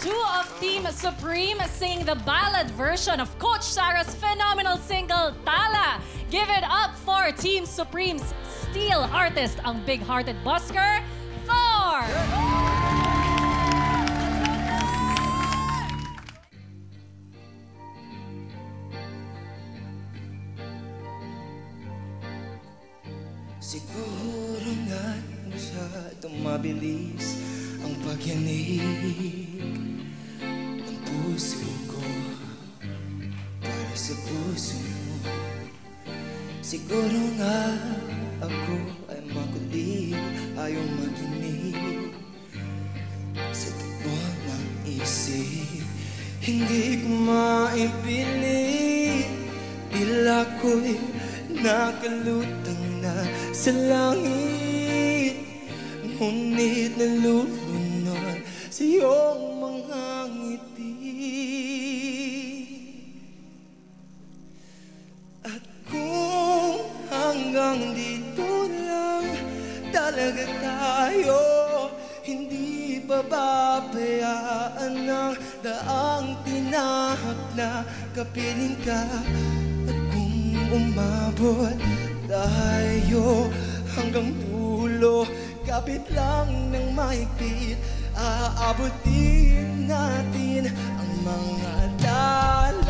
two of Team Supreme sing the ballad version of Coach Sarah's phenomenal single, Tala. Give it up for Team Supreme's steel artist, ang big-hearted busker, Thor! Siguro nga't masyadong mabilis ang pagyanig ng puso ko para sa puso mo. Siguro nga ako ay makulit, ayaw makinig sa takbo ng isip. Hindi ko maipilit, tila ko'y nakalutang na sa langit, ngunit nalulunod sa iyong mga ngiti. At kung hanggang dito lang talaga tayo, hindi babayaan ng daang tinahak na kapiling ka. At kung umabot tayo hanggang dulo, kapit lang ng mahigpit, aabutin natin ang mga dala.